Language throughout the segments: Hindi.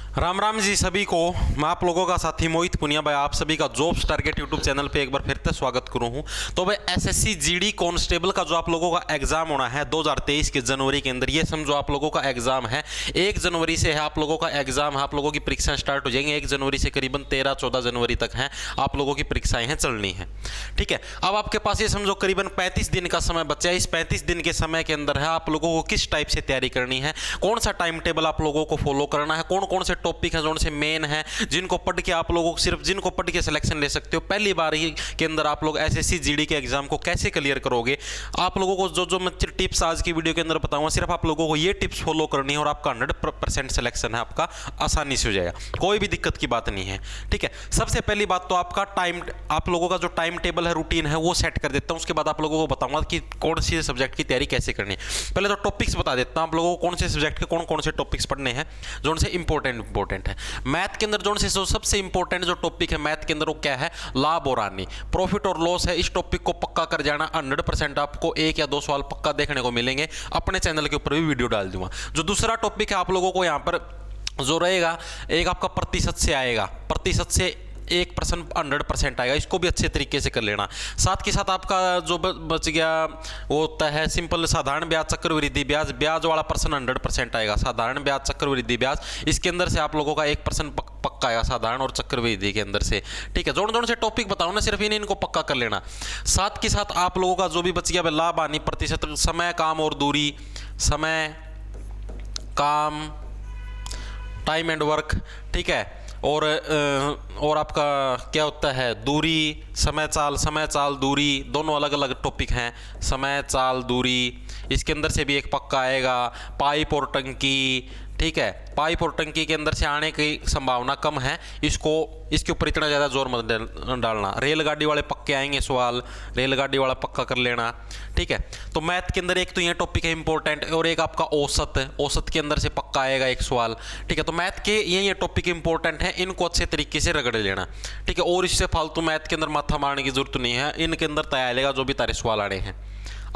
राम राम जी सभी को। मैं आप लोगों का साथी मोहित पुनिया भाई आप सभी का जॉब्स टारगेट यूट्यूब चैनल पे एक बार फिर से स्वागत करूं हूं। तो भाई एसएससी जीडी कांस्टेबल का जो आप लोगों का एग्जाम होना है 2023 के जनवरी के अंदर, ये समझो आप लोगों का एग्जाम है 1 जनवरी से है आप लोगों का एग्जाम है। आप लोगों की परीक्षाएं स्टार्ट हो जाएंगी 1 जनवरी से, करीबन 13-14 जनवरी तक है आप लोगों की परीक्षाएं हैं चलनी है। ठीक है, अब आपके पास ये समझो करीबन 35 दिन का समय बचा है। इस 35 दिन के समय के अंदर है आप लोगों को किस टाइप से तैयारी करनी है, कौन सा टाइम टेबल आप लोगों को फॉलो करना है, कौन कौन से टॉपिक है जो से मेन है जिनको पढ़ के आप लोगों को सिर्फ जिनको पढ़ के सिलेक्शन ले सकते हो। पहली बार ही के अंदर आप लोग एसएससी जीडी के एग्जाम को कैसे क्लियर करोगे, आप लोगों को जो जो मैं टिप्स आज की वीडियो के अंदर बताऊंगा, सिर्फ आप लोगों को ये टिप्स फॉलो करनी है और आपका 100% सिलेक्शन है आपका आसानी से हो जाएगा, कोई भी दिक्कत की बात नहीं है। ठीक है, सबसे पहली बात तो आपका टाइम, आप लोगों का जो टाइम टेबल है रूटीन है वो सेट कर देता हूं। उसके बाद आप लोगों को बताऊंगा कि कौन सी सब्जेक्ट की तैयारी कैसे करनी है। पहले तो टॉपिक्स बता देता हूं आप लोगों को कौन से सब्जेक्ट के कौन कौन से टॉपिक्स पढ़ने हैं जो उनसे इंपॉर्टेंट है। मैथ के अंदर जो सबसे इंपॉर्टेंट जो टॉपिक है मैथ के अंदर वो क्या है, लाभ और हानि, प्रॉफिट और लॉस है। इस टॉपिक को पक्का कर जाना, 100% आपको 1 या 2 सवाल पक्का देखने को मिलेंगे। अपने चैनल के ऊपर भी वीडियो डाल दूंगा। जो दूसरा टॉपिक है आप लोगों को यहाँ पर जो रहेगा, एक आपका प्रतिशत से आएगा, प्रतिशत से 1% 100% आएगा, इसको भी अच्छे तरीके से कर लेना। साथ के साथ आपका जो बच गया वो होता है सिंपल साधारण ब्याज, चक्रवृद्धि ब्याज, ब्याज वाला पर्सन 100% आएगा। साधारण ब्याज, चक्रवृद्धि ब्याज, इसके अंदर से आप लोगों का 1% पक्का आएगा साधारण और चक्रवृद्धि के अंदर से। ठीक है, जोड़ जोड़ से टॉपिक बताओ ना, सिर्फ इनको पक्का कर लेना। साथ के साथ आप लोगों का जो भी बच गया लाभ हानि, प्रतिशत, समय, काम और दूरी, समय, काम, टाइम एंड वर्क, ठीक है, और आपका क्या होता है दूरी, समय चाल दूरी, दोनों अलग अलग टॉपिक हैं। समय चाल दूरी, इसके अंदर से भी एक पक्का आएगा। पाइप और टंकी, ठीक है, पाइप और टंकी के अंदर से आने की संभावना कम है, इसके ऊपर इतना ज़्यादा जोर मत डालना। रेलगाड़ी वाले पक्के आएंगे सवाल, रेलगाड़ी वाला पक्का कर लेना। ठीक है, तो मैथ के अंदर एक तो ये टॉपिक है इंपॉर्टेंट, और एक आपका औसत, औसत के अंदर से पक्का आएगा एक सवाल। ठीक है, तो मैथ के ये टॉपिक इंपॉर्टेंट है, इनको अच्छे तरीके से रगड़ लेना। ठीक है, और इससे फालतू मैथ के अंदर माथा मारने की जरूरत नहीं है, इनके अंदर तय लेगा जो भी तारे सवाल आने हैं।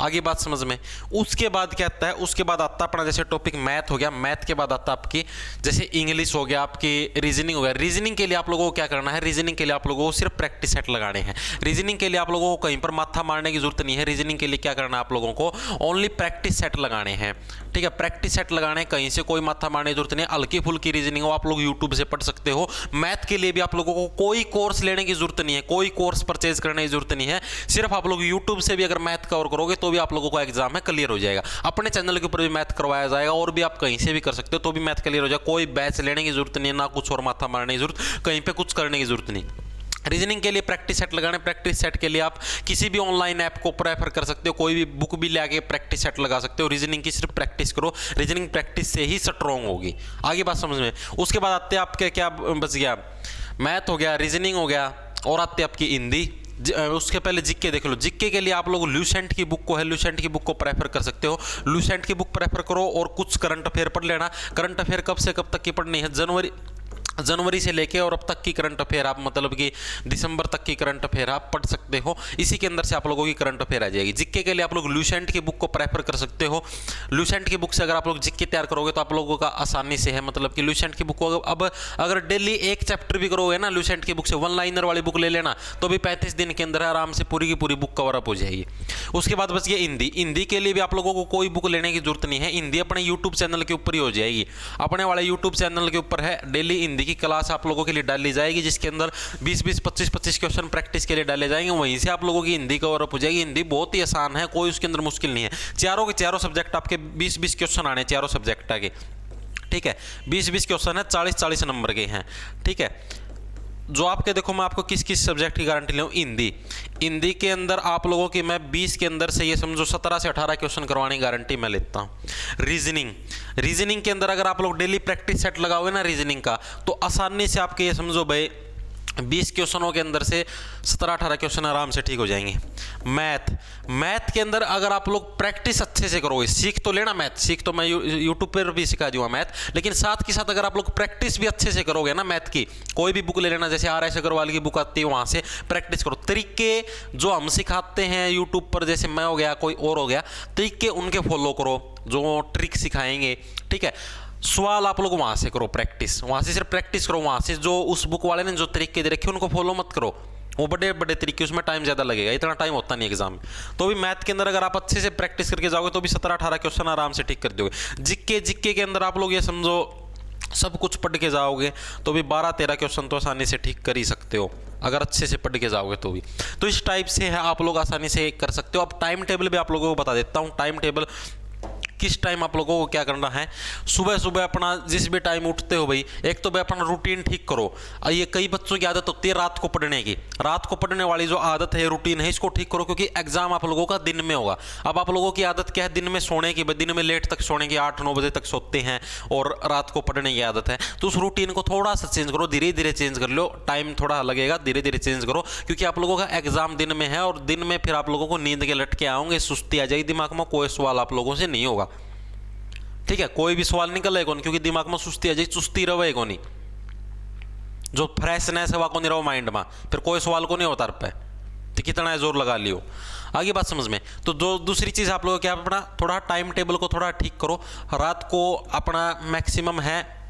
आगे बात समझ में। उसके बाद क्या आता है, उसके बाद आता अपना जैसे टॉपिक मैथ हो गया, मैथ के बाद आता आपकी जैसे इंग्लिश हो गया, आपकी रीजनिंग हो गया। रीजनिंग के लिए आप लोगों को क्या करना है, रीजनिंग के लिए आप लोगों को सिर्फ प्रैक्टिस सेट लगाने हैं। रीजनिंग के लिए आप लोगों को कहीं पर माथा मारने की जरूरत नहीं है। रीजनिंग के लिए क्या करना है आप लोगों को, ओनली प्रैक्टिस सेट लगाने हैं। ठीक है, प्रैक्टिस सेट लगाने, कहीं से कोई माथा मारने की जरूरत नहीं है। हल्की फुल्की रीजनिंग हो, आप लोग यूट्यूब से पढ़ सकते हो। मैथ के लिए भी आप लोगों को कोई कोर्स लेने की जरूरत नहीं है, कोई कोर्स परचेज करने की जरूरत नहीं है। सिर्फ आप लोग यूट्यूब से भी अगर मैथ कवर करोगे तो भी आप लोगों को एग्जाम है क्लियर हो जाएगा। अपने चैनल के ऊपर भी मैथ करवाया जाएगा, और भी आप कहीं से भी कर सकते हो तो भी मैथ क्लियर हो जाएगा। कोई बैच लेने की जरूरत नहीं है, ना कुछ और माथा मारने की जरूरत, कहीं पे कुछ करने की जरूरत नहीं। रीजनिंग के लिए प्रैक्टिस सेट लगाने, प्रैक्टिस सेट के लिए आप किसी भी ऑनलाइन ऐप को प्रेफर कर सकते हो, कोई भी बुक भी लाके प्रैक्टिस सेट लगा सकते हो। रीजनिंग की सिर्फ प्रैक्टिस करो, रीजनिंग प्रैक्टिस से ही स्ट्रॉन्ग होगी। आगे बात समझ में। उसके बाद आते हैं आपके क्या बच गया, मैथ हो गया, रीजनिंग हो गया, और आते हैं आपकी हिंदी। उसके पहले जिक्के देख लो। जिक्के के लिए आप लोग ल्यूसेंट की बुक को है, ल्यूसेंट की बुक को प्रेफर कर सकते हो। ल्यूसेंट की बुक प्रेफर करो और कुछ करंट अफेयर पढ़ लेना। करंट अफेयर कब से कब तक की पढ़नी है, जनवरी से लेके और अब तक की करंट अफेयर आप मतलब कि दिसंबर तक की करंट अफेयर आप पढ़ सकते हो। इसी के अंदर से आप लोगों की करंट अफेयर आ जाएगी। जिक्के के लिए आप लोग ल्यूसेंट की बुक को प्रेफर कर सकते हो। ल्यूसेंट की बुक से अगर आप लोग जिक्के तैयार करोगे तो आप लोगों का आसानी से है, मतलब कि ल्यूसेंट की बुक को अब अगर डेली एक चैप्टर भी करोगे ना ल्यूसेंट की बुक से, 1 लाइनर वाली बुक ले लेना, तो भी 35 दिन के अंदर आराम से पूरी की पूरी बुक कवर अप हो जाएगी। उसके बाद बच गया हिंदी। हिंदी के लिए भी आप लोगों को कोई बुक लेने की जरूरत नहीं है, हिंदी अपने यूट्यूब चैनल के ऊपर ही हो जाएगी। अपने वाले यूट्यूब चैनल के ऊपर है, डेली हिंदी की क्लास आप लोगों के लिए डाली जाएगी, जिसके अंदर 20-20, 25-25 क्वेश्चन प्रैक्टिस के लिए डाले जाएंगे। वहीं से आप लोगों की हिंदी कवर अप हो जाएगी। हिंदी बहुत ही आसान है, कोई उसके अंदर मुश्किल नहीं है। चारों के चारों सब्जेक्ट आपके 20-20 क्वेश्चन आने, चारों सब्जेक्ट आगे। ठीक है, 20-20 क्वेश्चन है, 40-40 नंबर के हैं। ठीक है, जो आपके देखो मैं आपको किस किस सब्जेक्ट की गारंटी लूँ। हिंदी के अंदर आप लोगों की मैं 20 के अंदर से ये समझो 17 से 18 क्वेश्चन करवाने की गारंटी मैं लेता हूँ। रीजनिंग के अंदर अगर आप लोग डेली प्रैक्टिस सेट लगाओगे ना रीजनिंग का, तो आसानी से आपके ये समझो भाई 20 क्वेश्चनों के अंदर से 17-18 क्वेश्चन आराम से ठीक हो जाएंगे। मैथ के अंदर अगर आप लोग प्रैक्टिस अच्छे से करोगे, सीख तो लेना मैथ, सीख तो मैं यूट्यूब पर भी सिखा दूंगा मैथ, लेकिन साथ के साथ अगर आप लोग प्रैक्टिस भी अच्छे से करोगे ना मैथ की, कोई भी बुक ले लेना, जैसे RS अग्रवाल की बुक आती है, वहाँ से प्रैक्टिस करो। तरीके जो हम सिखाते हैं यूट्यूब पर, जैसे मैं हो गया कोई और हो गया, तरीके उनके फॉलो करो जो ट्रिक सिखाएंगे। ठीक है, सवाल आप लोग वहाँ से करो प्रैक्टिस, वहाँ से सिर्फ प्रैक्टिस करो, वहाँ से जो उस बुक वाले ने जो तरीके दे रखे उनको फॉलो मत करो, वो बड़े बड़े तरीके, उसमें टाइम ज़्यादा लगेगा, इतना टाइम होता नहीं एग्जाम में। तो भी मैथ के अंदर अगर आप अच्छे से प्रैक्टिस करके जाओगे तो भी 17-18 क्वेश्चन आराम से ठीक कर दोगे। जिक्के के अंदर आप लोग ये समझो सब कुछ पढ़ के जाओगे तो भी 12-13 क्वेश्चन तो आसानी से ठीक कर ही सकते हो, अगर अच्छे से पढ़ के जाओगे तो भी। तो इस टाइप से है, आप लोग आसानी से कर सकते हो। अब टाइम टेबल भी आप लोगों को बता देता हूँ। टाइम टेबल किस टाइम आप लोगों को क्या करना है, सुबह सुबह अपना जिस भी टाइम उठते हो भाई, एक तो भाई अपना रूटीन ठीक करो। ये कई बच्चों की आदत होती है रात को पढ़ने की, रात को पढ़ने वाली जो आदत है, रूटीन है, इसको ठीक करो, क्योंकि एग्जाम आप लोगों का दिन में होगा। अब आप लोगों की आदत क्या है, दिन में सोने की, दिन में लेट तक सोने की, 8-9 बजे तक सोते हैं और रात को पढ़ने की आदत है। तो उस रूटीन को थोड़ा सा चेंज करो, धीरे धीरे चेंज कर लो, टाइम थोड़ा लगेगा, धीरे धीरे चेंज करो, क्योंकि आप लोगों का एग्जाम दिन में है और दिन में फिर आप लोगों को नींद के लटके आओगे, सुस्ती आ जाएगी दिमाग में, कोई सवाल आप लोगों से नहीं होगा, ठीक है, कोई भी सवाल निकलेगा कौन, क्योंकि दिमाग में सुस्ती आ जाएगी, चुस्ती रहे को नहीं, जो फ्रेशनेस है वह को नहीं रहो माइंड में, फिर कोई सवाल को नहीं होता पे, तो कितना जोर लगा लियो। आगे बात समझ में। तो जो दूसरी चीज़ आप लोगों क्या, अपना थोड़ा टाइम टेबल को थोड़ा ठीक करो। रात को अपना मैक्सिमम है,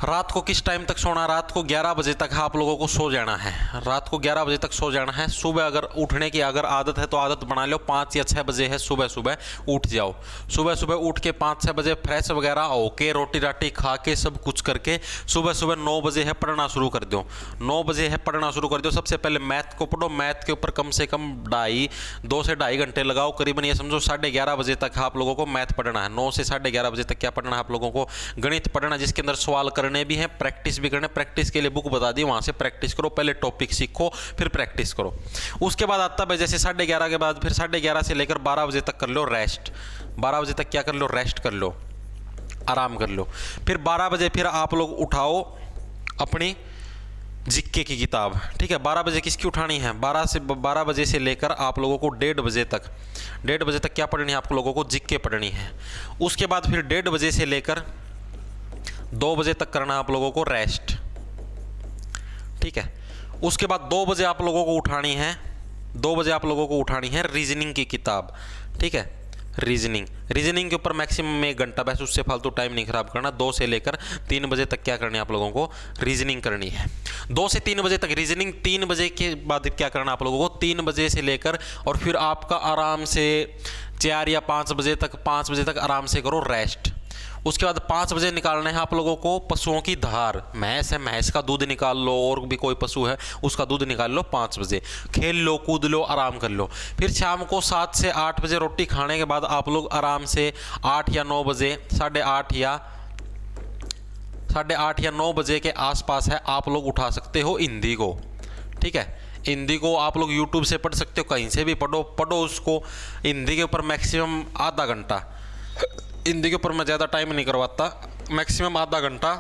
रात को किस टाइम तक सोना, रात को 11 बजे तक आप लोगों को सो जाना है, रात को 11 बजे तक सो जाना है। सुबह अगर उठने की अगर आदत है तो आदत बना लो, 5 या 6 बजे है सुबह सुबह उठ जाओ। सुबह सुबह उठ के 5-6 बजे फ्रेश वगैरह होके रोटी राटी खा के सब कुछ करके सुबह सुबह 9 बजे है पढ़ना शुरू कर दो। 9 बजे है पढ़ना शुरू कर दो। सबसे पहले मैथ को पढ़ो, मैथ के ऊपर कम से कम 2 से ढाई घंटे लगाओ, करीबन ये समझो 11:30 बजे तक आप लोगों को मैथ पढ़ना है। 9 से 11:30 बजे तक क्या पढ़ना है आप लोगों को, गणित पढ़ना, जिसके अंदर सवाल करने भी है, प्रैक्टिस भी करना। प्रैक्टिस के लिए बुक बता दी, वहां से प्रैक्टिस करो, पहले टॉपिक सीखो फिर प्रैक्टिस करो। उसके बाद आता है जैसे 11:30 के बाद फिर 11:30 से लेकर 12 बजे तक कर लो रेस्ट। 12 बजे तक क्या कर लो, रेस्ट कर लो, आराम कर लो। फिर 12 बजे फिर आप लोग उठाओ अपनी जिक्के की किताब, ठीक है। 12 बजे किसकी उठानी है, 12 बजे से लेकर आप लोगों को 1:30 बजे तक, 1:30 बजे तक क्या पढ़नी है आप लोगों को, जिक्के पढ़नी है। उसके बाद फिर 1:30 बजे से लेकर 2 बजे तक करना आप लोगों को रेस्ट, ठीक है। उसके बाद 2 बजे आप लोगों को उठानी है, 2 बजे आप लोगों को उठानी है रीजनिंग की किताब, ठीक है। रीजनिंग के ऊपर मैक्सिमम 1 घंटा, बस उससे फालतू टाइम नहीं खराब करना। 2 से लेकर 3 बजे तक क्या करनी है आप लोगों को, रीजनिंग करनी है। 2 से 3 बजे तक रीजनिंग। 3 बजे के बाद क्या करना आप लोगों को, 3 बजे से लेकर और फिर आपका आराम से 4 या 5 बजे तक, 5 बजे तक आराम से करो रेस्ट। उसके बाद 5 बजे निकालना है आप लोगों को पशुओं की धार, भैंस है, भैंस का दूध निकाल लो, और भी कोई पशु है उसका दूध निकाल लो। 5 बजे खेल लो, कूद लो, आराम कर लो। फिर शाम को 7 से 8 बजे रोटी खाने के बाद आप लोग आराम से 8 या 9 बजे, 8:30 या 9 बजे के आसपास है आप लोग उठा सकते हो हिंदी को, ठीक है। हिंदी को आप लोग यूट्यूब से पढ़ सकते हो, कहीं से भी पढ़ो उसको। हिंदी के ऊपर मैक्सिमम आधा घंटा, हिंदी के ऊपर मैं ज़्यादा टाइम नहीं करवाता, मैक्सिमम आधा घंटा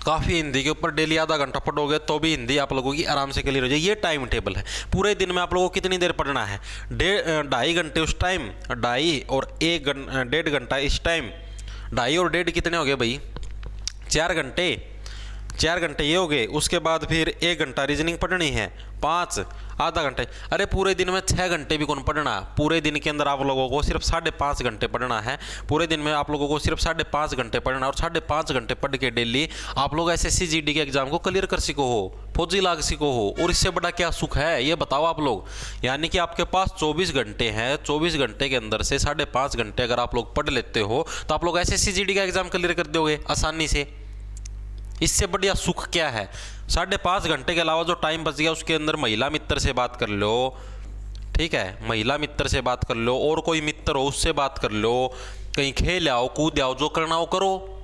काफ़ी। हिंदी के ऊपर डेली आधा घंटा पढ़ोगे तो भी हिंदी आप लोगों की आराम से क्लियर हो जाएगी। ये टाइम टेबल है। पूरे दिन में आप लोगों को कितनी देर पढ़ना है, 2.5 घंटे उस टाइम, 2.5 और 1.5 घंटा इस टाइम। 2.5 और 1.5 कितने हो गए भाई, 4 घंटे, 4 घंटे ये हो गए। उसके बाद फिर 1 घंटा रीजनिंग पढ़नी है, 5 आधा घंटे। अरे पूरे दिन में 6 घंटे भी कौन पढ़ना, पूरे दिन के अंदर आप लोगों को सिर्फ 5.5 घंटे पढ़ना है। पूरे दिन में आप लोगों को सिर्फ 5.5 घंटे पढ़ना, और 5.5 घंटे पढ़ के डेली आप लोग SSC GD के एग्जाम को क्लियर कर सको हो, फौजी लाग सको हो। और इससे बड़ा क्या सुख है ये बताओ आप लोग। यानी कि आपके पास 24 घंटे हैं, 24 घंटे के अंदर से 5.5 घंटे अगर आप लोग पढ़ लेते हो तो आप लोग SSC GD का एग्जाम क्लियर कर दोगे आसानी से। इससे बढ़िया सुख क्या है। 5.5 घंटे के अलावा जो टाइम बच गया उसके अंदर महिला मित्र से बात कर लो, ठीक है, महिला मित्र से बात कर लो, और कोई मित्र हो उससे बात कर लो, कहीं खेल आओ, कूद आओ, जो करना हो करो।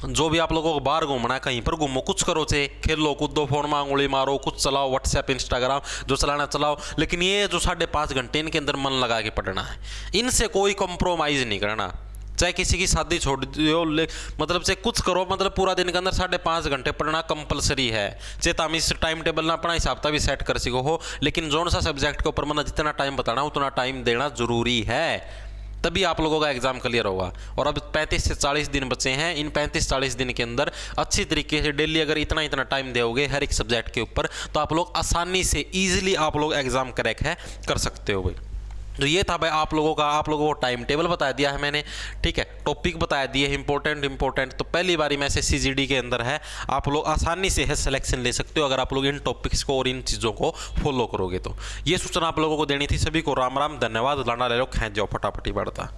जो भी आप लोगों को बाहर घूमना है कहीं पर घूमो, कुछ करो, से खेलो कूदो, फोन में उंगली मारो, कुछ चलाओ, व्हाट्सएप इंस्टाग्राम जो चलाना चलाओ। लेकिन ये जो 5.5 घंटे इनके अंदर मन लगा के पढ़ना है, इनसे कोई कॉम्प्रोमाइज़ नहीं करना। चाहे किसी की शादी छोड़ दो, मतलब से कुछ करो, मतलब पूरा दिन के अंदर 5.5 घंटे पढ़ना कंपलसरी है। चाहे तुम इस टाइम टेबल ना अपना हिसाब भी सेट कर सको हो, लेकिन जोन सा सब्जेक्ट के ऊपर मैंने जितना टाइम बताना उतना टाइम देना जरूरी है, तभी आप लोगों का एग्जाम क्लियर होगा। और अब 35 से 40 दिन बचे हैं। इन 35-40 दिन के अंदर अच्छी तरीके से डेली अगर इतना टाइम दोगे हर एक सब्जेक्ट के ऊपर, तो आप लोग आसानी से ईजिली आप लोग एग्जाम क्रैक है कर सकते हो भाई। तो ये था भाई आप लोगों को टाइम टेबल बता दिया है मैंने, ठीक है, टॉपिक बताया दिए इंपॉर्टेंट। तो पहली बारी में एसएससी जीडी के अंदर है, आप लोग आसानी से है सिलेक्शन ले सकते हो अगर आप लोग इन टॉपिक्स को और इन चीज़ों को फॉलो करोगे। तो ये सूचना आप लोगों को देनी थी। सभी को राम राम, धन्यवाद। लाना ले लो, खेच जाओ फटाफटी बढ़ता।